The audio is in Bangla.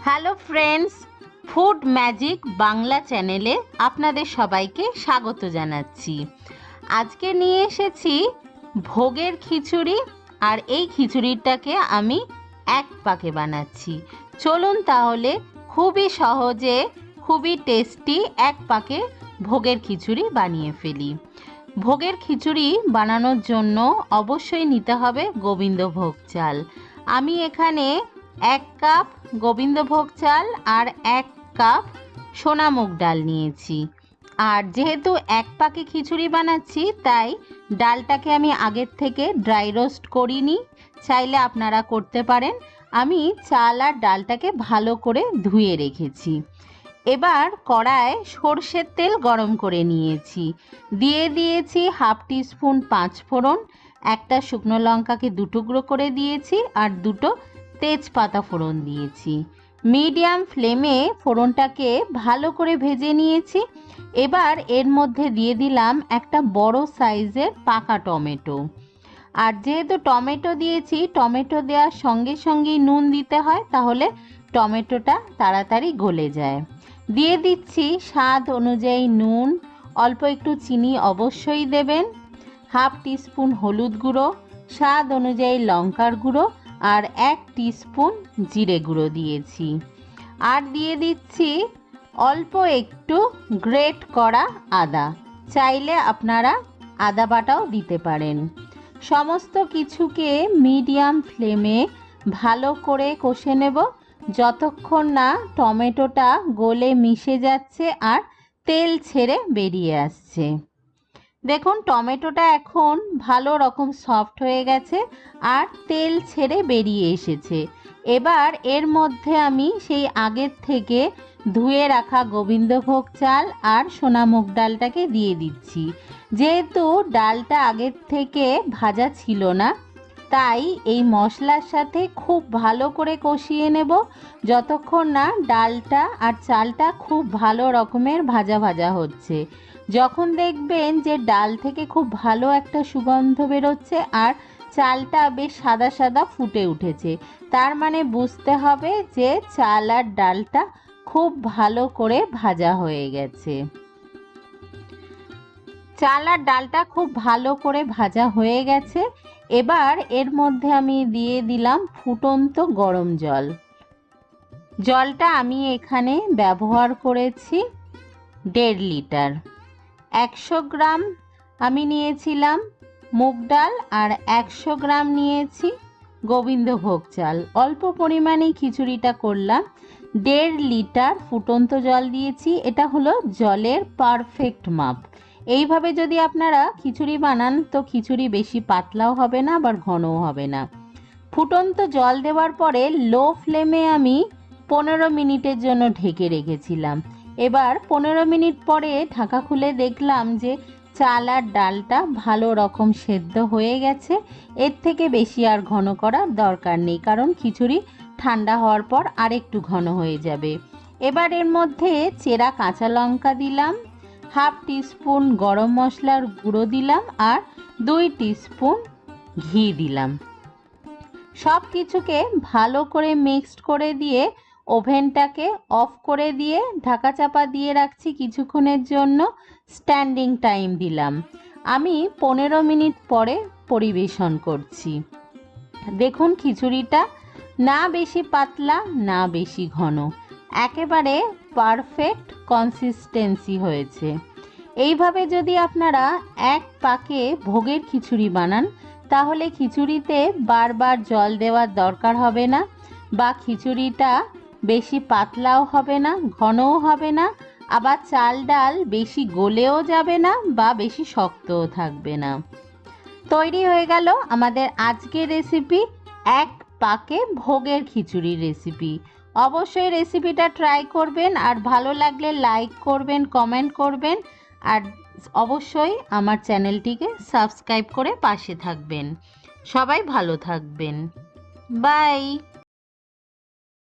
Hello friends, food magic Bangla চ্যানেলে আপনাদের সবাইকে স্বাগত জানাচ্ছি। আজকে নিয়ে এসেছি ভোগের খিচুড়ি, আর এই খিচুড়িটাকে আমি এক পাকে বানাচ্ছি। চলুন তাহলে খুবই সহজে, খুবই টেস্টি এক পাকে ভোগের খিচুড়ি বানিয়ে ফেলি। ভোগের খিচুড়ি বানানোর জন্য অবশ্যই নিতে হবে গোবিন্দভোগ চাল। আমি এখানে 1 কাপ গোবিন্দভোগ চাল আর 1 কাপ সোনা মুগ ডাল নিয়েছি। আর যেহেতু এক পাকে খিচুড়ি বানাচ্ছি, তাই ডালটাকে আমি আগের থেকে ড্রাই রোস্ট করিনি, চাইলে আপনারা করতে পারেন। আমি চাল আর ডালটাকে ভালো করে ধুয়ে রেখেছি। এবার কড়ায় সর্ষের তেল গরম করে নিয়েছি, দিয়ে দিয়েছি 1/2 টিস্পুন 5 ফোড়ন, একটা শুকনো লঙ্কাকে 2 টুকরো করে দিয়েছি আর 2টো তেজপাতা ফোড়ন দিয়েছি। মিডিয়াম ফ্লেমে ফোড়নটাকে ভালো করে ভেজে নিয়েছি। এবার এর মধ্যে দিয়ে দিলাম একটা বড় সাইজের পাকা টমেটো। আর যেহেতু টমেটো দিয়েছি, টমেটো দেওয়ার সঙ্গে সঙ্গেই নুন দিতে হয়, তাহলে টমেটোটা তাড়াতাড়ি গলে যায়। দিয়ে দিচ্ছি স্বাদ অনুযায়ী নুন, অল্প একটু চিনি অবশ্যই দেবেন, 1/2 টিস্পুন হলুদ গুঁড়ো, স্বাদ অনুযায়ী লঙ্কার গুঁড়ো আর 1 টিস্পুন জিরে গুঁড়ো দিয়েছি। আর দিয়ে দিচ্ছি অল্প একটু গ্রেট করা আদা, চাইলে আপনারা আদা বাটাও দিতে পারেন। সমস্ত কিছুকে মিডিয়াম ফ্লেমে ভালো করে কষে নেব, যতক্ষণ না টমেটোটা গলে মিশে যাচ্ছে আর তেল ছেড়ে বেরিয়ে আসছে। দেখুন টমেটোটা এখন ভালো রকম সফট হয়ে গেছে আর তেল ছেড়ে বেরিয়ে এসেছে। এবার এর মধ্যে আমি সেই আগের থেকে ধুয়ে রাখা গোবিন্দভোগ চাল আর সোনা মুগ ডালটাকে দিয়ে দিচ্ছি। যেহেতু ডালটা আগের থেকে ভাজা ছিল না, তাই এই মশলার সাথে খুব ভালো করে কষিয়ে নেব, যতক্ষণ না ডালটা আর চালটা খুব ভালো রকমের ভাজা ভাজা হচ্ছে। যখন দেখবেন যে ডাল থেকে খুব ভালো একটা সুগন্ধ বেরোচ্ছে আর চালটা বেশ সাদা সাদা ফুটে উঠেছে, তার মানে বুঝতে হবে যে চাল আর ডালটা খুব ভালো করে ভাজা হয়ে গেছে। চাল আর ডালটা খুব ভালো করে ভাজা হয়ে গেছে। এবার এর মধ্যে আমি দিয়ে দিলাম ফুটন্ত গরম জল। জলটা আমি এখানে ব্যবহার করেছি 1.5 লিটার। 100 গ্রাম আমি নিয়েছিলাম মুগ ডাল আর 100 গ্রাম নিয়েছি গোবিন্দভোগ চাল। অল্প পরিমাণেই খিচুড়িটা করলাম। 1.5 লিটার ফুটন্ত জল দিয়েছি। এটা হলো জলের পারফেক্ট মাপ। এইভাবে যদি আপনারা খিচুড়ি বানান, তো খিচুড়ি বেশি পাতলাও হবে না আবার ঘনও হবে না। ফুটন্ত জল দেওয়ার পরে লো ফ্লেমে আমি 15 মিনিটের জন্য ঢেকে রেখেছিলাম। এবার 15 মিনিট পরে ঢাকা খুলে দেখলাম যে চাল আর ডালটা ভালো রকম সেদ্ধ হয়ে গেছে। এর থেকে বেশি আর ঘন করার দরকার নেই, কারণ খিচুড়ি ঠান্ডা হওয়ার পর আরেকটু ঘন হয়ে যাবে। এবার এর মধ্যে চেরা কাঁচা লঙ্কা দিলাম, 1/2 টিস্পুন গরম মশলার গুঁড়ো দিলাম আর 2 টিস্পুন ঘি দিলাম। সব কিছুকে ভালো করে মিক্সড করে দিয়ে ওভেনটাকে অফ করে দিয়ে ঢাকা চাপা দিয়ে রাখছি কিছুক্ষণের জন্য। স্ট্যান্ডিং টাইম দিলাম। আমি 15 মিনিট পরে পরিবেশন করছি। দেখুন খিচুড়িটা না বেশি পাতলা না বেশি ঘন, একেবারে পারফেক্ট কনসিস্টেন্সি হয়েছে। এইভাবে যদি আপনারা এক পাকে ভোগের খিচুড়ি বানান, তাহলে খিচুড়িতে বারবার জল দেওয়ার দরকার হবে না, বা খিচুড়িটা বেশি পাতলাও হবে না, ঘনও হবে না, আবার চাল ডাল বেশি গলেও যাবে না বা বেশি শক্তও থাকবে না। তৈরি হয়ে গেল আমাদের আজকের রেসিপি, এক পাকে ভোগের খিচুড়ির রেসিপি। অবশ্যই রেসিপিটা ট্রাই করবেন, আর ভালো লাগলে লাইক করবেন, কমেন্ট করবেন, আর অবশ্যই আমার চ্যানেলটিকে সাবস্ক্রাইব করে পাশে থাকবেন। সবাই ভালো থাকবেন। বাই।